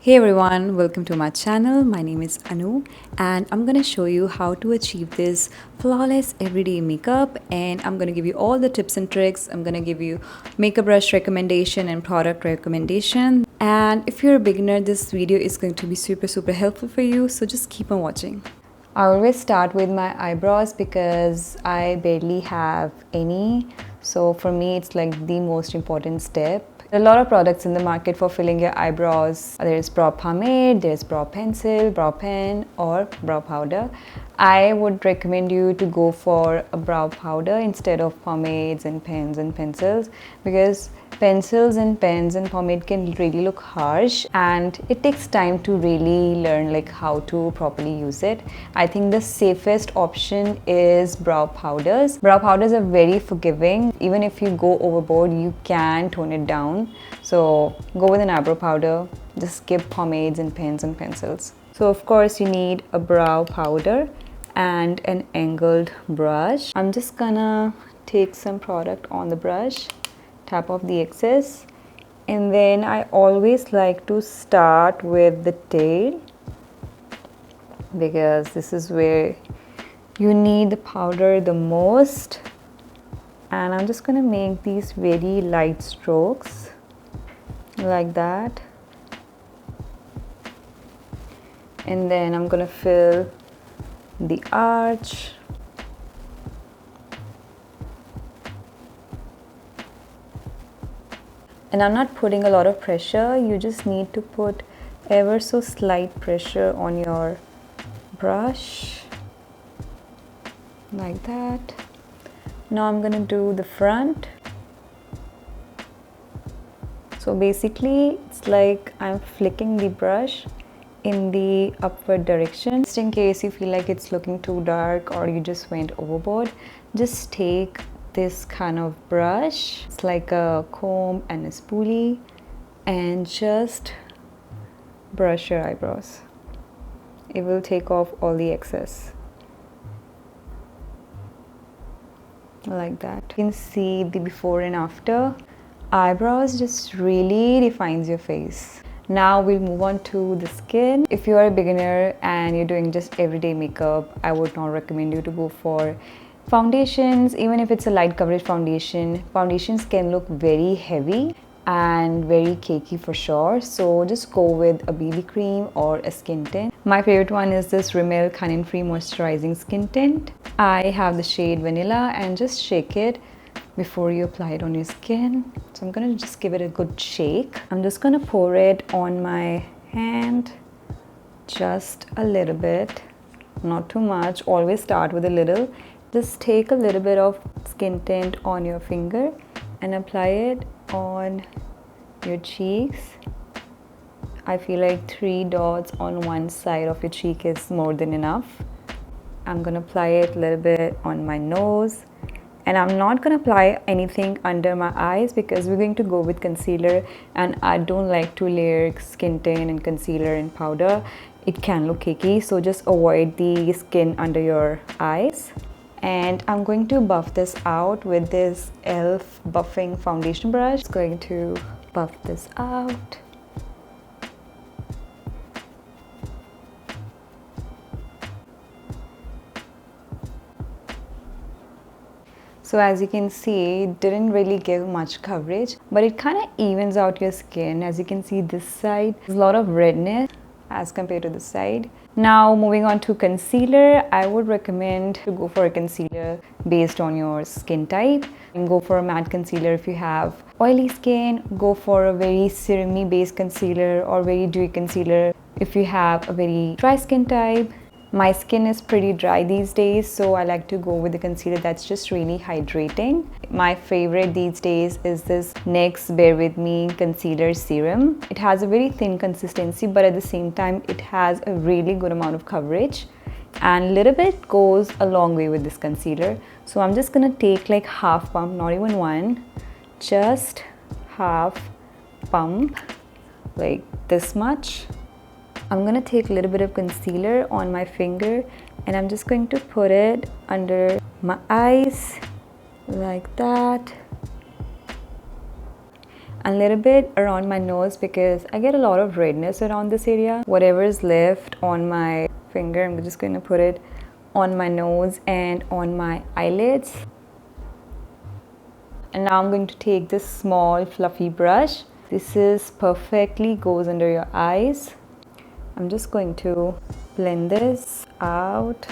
Hey everyone, welcome to my channel. My name is Anu and I'm gonna show you how to achieve this flawless everyday makeup, and I'm gonna give you all the tips and tricks. I'm gonna give you makeup brush recommendation and product recommendation. And if you're a beginner, this video is going to be super helpful for you, so just keep on watching. I always start with my eyebrows because I barely have any. So for me, it's like the most important step. There are a lot of products in the market for filling your eyebrows. There's brow pomade, there's brow pencil, brow pen, or brow powder. I would recommend you to go for a brow powder instead of pomades and pens and pencils, because pencils and pens and pomade can really look harsh and it takes time to really learn like how to properly use it. I think the safest option is brow powders. Brow powders are very forgiving. Even if you go overboard, you can tone it down. So go with an eyebrow powder. Just skip pomades and pens and pencils. So of course you need a brow powder and an angled brush. I'm just gonna take some product on the brush, tap off the excess, and then I always like to start with the tail because this is where you need the powder the most. And I'm just gonna make these very light strokes like that, and then I'm gonna fill the arch. And I'm not putting a lot of pressure, you just need to put ever so slight pressure on your brush like that. Now I'm gonna do the front. So basically it's like I'm flicking the brush in the upward direction. Just in case you feel like it's looking too dark or you just went overboard, just take this kind of brush. It's like a comb and a spoolie, and just brush your eyebrows. It will take off all the excess like that. You can see the before and after. Eyebrows just really defines your face. Now we'll move on to the skin. If you are a beginner and you're doing just everyday makeup, I would not recommend you to go for foundations. Even if it's a light coverage foundation, foundations can look very heavy and very cakey for sure. So just go with a BB cream or a skin tint. My favorite one is this Rimmel Free Moisturizing Skin Tint. I have the shade Vanilla, and just shake it before you apply it on your skin. So I'm gonna just give it a good shake. I'm just gonna pour it on my hand, just a little bit, not too much. Always start with a little. Just take a little bit of skin tint on your finger and apply it on your cheeks. I feel like 3 dots on one side of your cheek is more than enough. I'm gonna apply it a little bit on my nose. And I'm not going to apply anything under my eyes because we're going to go with concealer, and I don't like to layer skin tint and concealer and powder. It can look cakey, so just avoid the skin under your eyes. And I'm going to buff this out with this e.l.f. buffing foundation brush. Just going to buff this out. So as you can see, it didn't really give much coverage, but it kind of evens out your skin. As you can see, this side, there's a lot of redness as compared to this side. Now moving on to concealer, I would recommend to go for a concealer based on your skin type. You can go for a matte concealer if you have oily skin. Go for a very serum-y based concealer or very dewy concealer if you have a very dry skin type. My skin is pretty dry these days, so I like to go with a concealer that's just really hydrating. My favorite these days is this NYX Bare With Me Concealer Serum. It has a very thin consistency, but at the same time, it has a really good amount of coverage. And a little bit goes a long way with this concealer. So I'm just gonna take like half pump, not even one, just half pump, like this much. I'm gonna take a little bit of concealer on my finger and I'm just going to put it under my eyes like that. and a little bit around my nose because I get a lot of redness around this area. Whatever is left on my finger, I'm just going to put it on my nose and on my eyelids. And now I'm going to take this small fluffy brush. This is perfectly goes under your eyes. I'm just going to blend this out.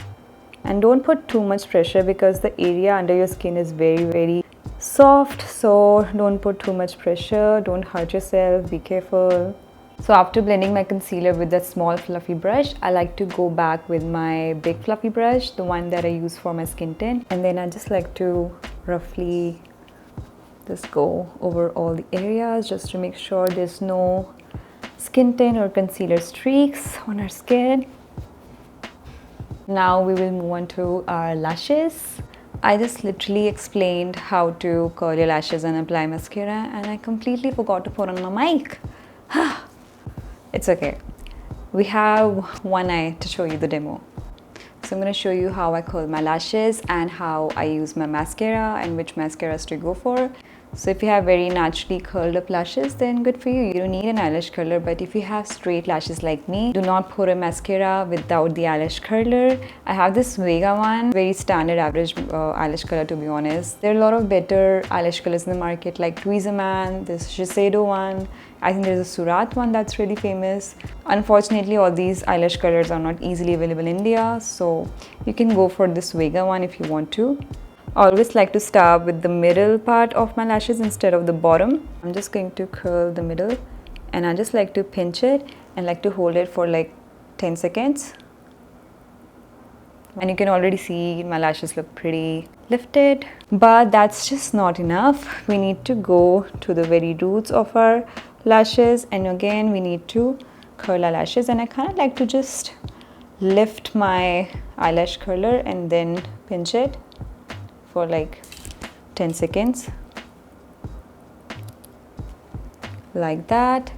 And don't put too much pressure because the area under your skin is very soft. So don't put too much pressure. Don't hurt yourself. Be careful. So after blending my concealer with that small fluffy brush, I like to go back with my big fluffy brush, the one that I use for my skin tint. And then I just like to roughly just go over all the areas just to make sure there's no skin tint or concealer streaks on our skin. Now we will move on to our lashes. I just literally explained how to curl your lashes and apply mascara, and I completely forgot to put on my mic. It's okay. We have one eye to show you the demo. So I'm going to show you how I curl my lashes and how I use my mascara and which mascaras to go for. So if you have very naturally curled up lashes, then good for you. You don't need an eyelash curler. But if you have straight lashes like me, do not put a mascara without the eyelash curler. I have this Vega one, very standard average eyelash color, to be honest. There are a lot of better eyelash colors in the market like Tweezerman, this Shiseido one. I think there's a Surat one that's really famous. Unfortunately, all these eyelash colors are not easily available in India. So you can go for this Vega one if you want to. I always like to start with the middle part of my lashes instead of the bottom. I'm just going to curl the middle and I just like to pinch it and like to hold it for like 10 seconds. And you can already see my lashes look pretty lifted. But that's just not enough. We need to go to the very roots of our lashes, and again we need to curl our lashes. And I kind of like to just lift my eyelash curler and then pinch it for like 10 seconds like that.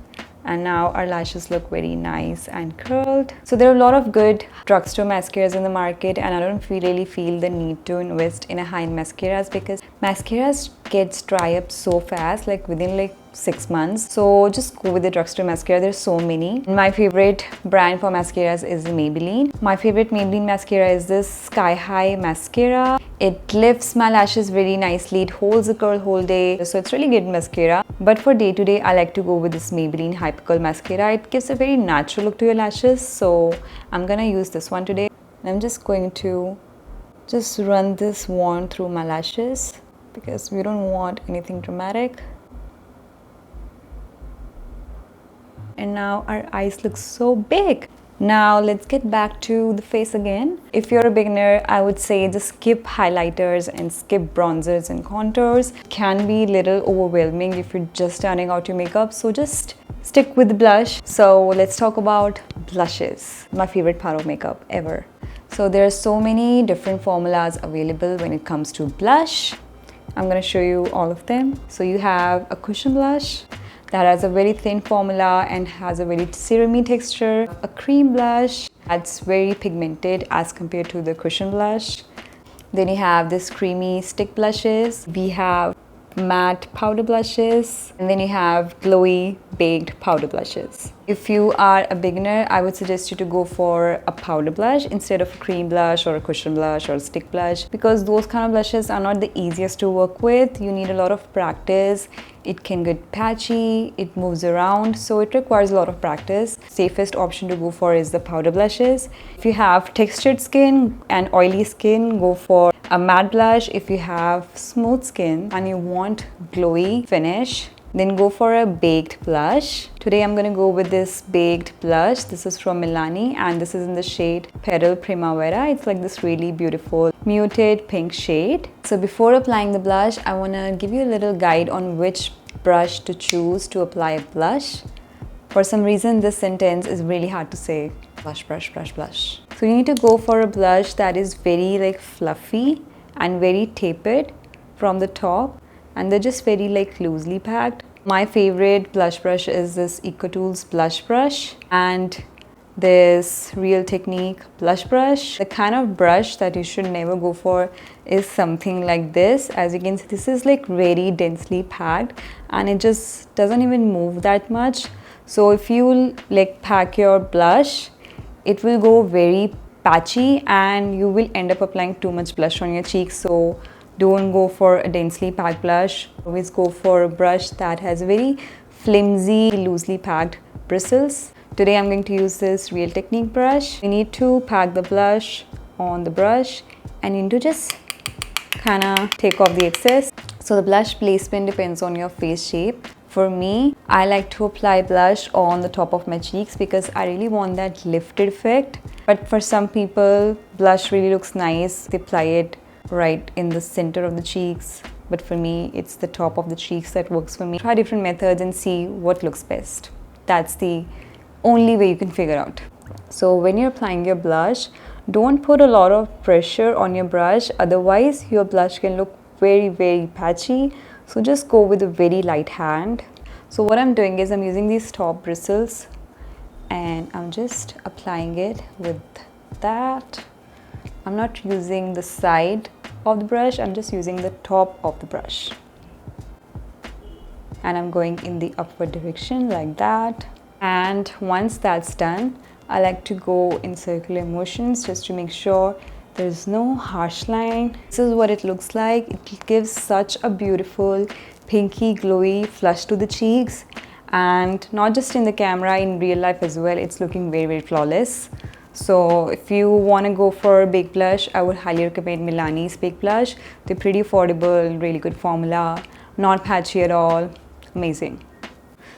And now our lashes look very nice and curled. So there are a lot of good drugstore mascaras in the market, and I don't really feel the need to invest in a high-end mascaras because mascaras gets dry up so fast, like within like 6 months. So just go with the drugstore mascara. There's so many. My favorite brand for mascaras is Maybelline. My favorite Maybelline mascara is this Sky High mascara. It lifts my lashes very nicely. It holds the curl whole day. So it's really good mascara. But for day to day, I like to go with this Maybelline Hyper Curl mascara. It gives a very natural look to your lashes. So I'm gonna use this one today. I'm just going to just run this wand through my lashes because we don't want anything dramatic. And now our eyes look so big. Now let's get back to the face again. If you're a beginner, I would say just skip highlighters and skip bronzers and contours. It can be a little overwhelming if you're just starting out your makeup, so just stick with the blush. So let's talk about blushes, my favorite part of makeup ever. So there are so many different formulas available when it comes to blush. I'm going to show you all of them. So you have a cushion blush that has a very thin formula and has a very serumy texture. A cream blush that's very pigmented as compared to the cushion blush. Then you have this creamy stick blushes. We have matte powder blushes, and then you have glowy baked powder blushes. If you are a beginner, I would suggest you to go for a powder blush instead of a cream blush or a cushion blush or a stick blush, because those kind of blushes are not the easiest to work with. You need a lot of practice. It can get patchy, it moves around, so it requires a lot of practice. Safest option to go for is the powder blushes. If you have textured skin and oily skin, go for a matte blush. If you have smooth skin and you want glowy finish, then go for a baked blush. Today I'm going to go with this baked blush. This is from Milani and this is in the shade Petal Primavera. It's like this really beautiful muted pink shade. So before applying the blush, I want to give you a little guide on which brush to choose to apply a blush. For some reason this sentence is really hard to say. Blush, brush, brush, blush. So you need to go for a blush that is very like fluffy and very tapered from the top, and they're just very like loosely packed. My favorite blush brush is this EcoTools blush brush, and this Real Technique blush brush. The kind of brush that you should never go for is something like this. As you can see, this is like very densely packed and it just doesn't even move that much. So if you like pack your blush, it will go very patchy and you will end up applying too much blush on your cheeks. So don't go for a densely packed blush. Always go for a brush that has very flimsy, loosely packed bristles. Today I'm going to use this Real Technique brush. You need to pack the blush on the brush and you need to just kind of take off the excess. So the blush placement depends on your face shape. For me, I like to apply blush on the top of my cheeks because I really want that lifted effect. But for some people, blush really looks nice. They apply it right in the center of the cheeks. But for me, it's the top of the cheeks that works for me. Try different methods and see what looks best. That's the only way you can figure out. So when you're applying your blush, don't put a lot of pressure on your brush, otherwise your blush can look very patchy. So just go with a very light hand. So what I'm doing is I'm using these top bristles and I'm just applying it with that. I'm not using the side of the brush, I'm just using the top of the brush. And I'm going in the upward direction like that. And once that's done, I like to go in circular motions just to make sure there's no harsh line. This is what it looks like. It gives such a beautiful pinky glowy flush to the cheeks, and not just in the camera, in real life as well, it's looking very flawless. So if you want to go for a baked blush, I would highly recommend Milani's baked blush. They're pretty affordable, really good formula, not patchy at all, amazing.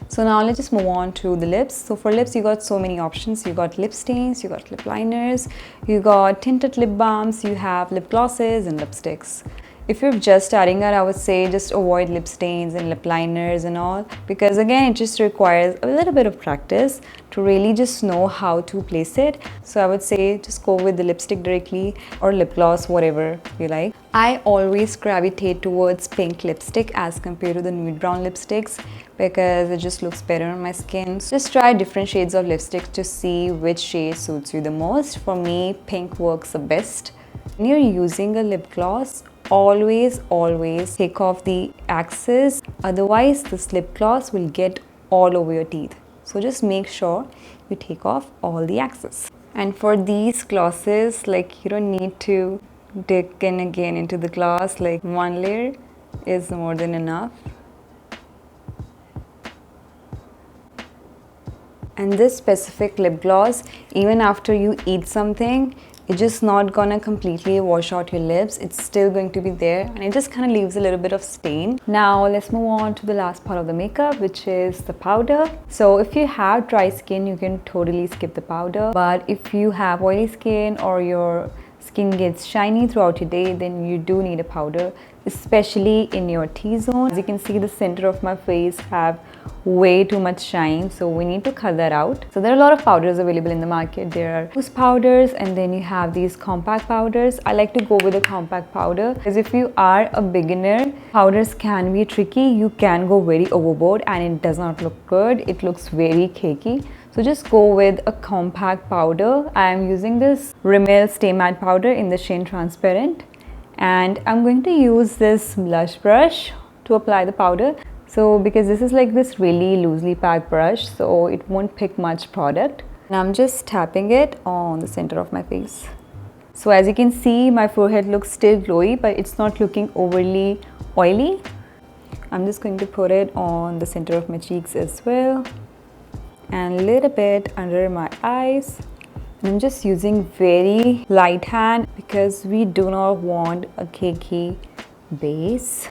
So now let's just move on to the lips. So for lips, you got so many options. You got lip stains, you got lip liners, you got tinted lip balms, you have lip glosses and lipsticks. If you're just starting out, I would say just avoid lip stains and lip liners and all, because again, it just requires a little bit of practice to really just know how to place it. So I would say just go with the lipstick directly or lip gloss, whatever you like. I always gravitate towards pink lipstick as compared to the nude brown lipsticks because it just looks better on my skin. So just try different shades of lipstick to see which shade suits you the most. For me, pink works the best. When you're using a lip gloss, always take off the excess, otherwise this lip gloss will get all over your teeth. So just make sure you take off all the excess. And for these glosses, like, you don't need to dig in again into the gloss, like one layer is more than enough. And this specific lip gloss, even after you eat something, it's just not gonna completely wash out your lips. It's still going to be there and it just kind of leaves a little bit of stain. Now let's move on to the last part of the makeup, which is the powder. So if you have dry skin, you can totally skip the powder. But if you have oily skin or your skin gets shiny throughout your day, then you do need a powder, especially in your T-zone. As you can see, the center of my face have way too much shine, so we need to cut that out. So there are a lot of powders available in the market. There are loose powders and then you have these compact powders. I like to go with a compact powder because if you are a beginner, powders can be tricky. You can go very overboard and it does not look good. It looks very cakey. So just go with a compact powder. I am using this Rimmel Stay Matte powder in the shade transparent, and I'm going to use this blush brush to apply the powder. So because this is like this really loosely packed brush, so it won't pick much product. And I'm just tapping it on the center of my face. So as you can see, my forehead looks still glowy, but it's not looking overly oily. I'm just going to put it on the center of my cheeks as well, and a little bit under my eyes. And I'm just using very light hand because we do not want a cakey base.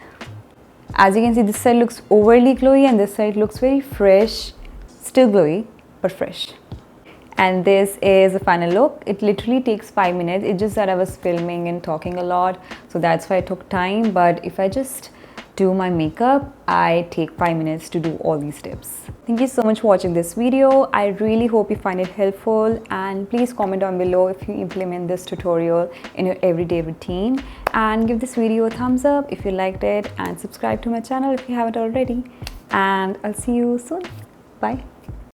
As you can see, this side looks overly glowy and this side looks very fresh, still glowy but fresh. And this is the final look. It literally takes 5 minutes. It's just that I was filming and talking a lot, so that's why it took time. But if I just do my makeup, I take 5 minutes to do all these steps. Thank you so much for watching this video. I really hope you find it helpful, and please comment down below if you implement this tutorial in your everyday routine, and give this video a thumbs up if you liked it, and subscribe to my channel if you haven't already. And I'll see you soon. Bye.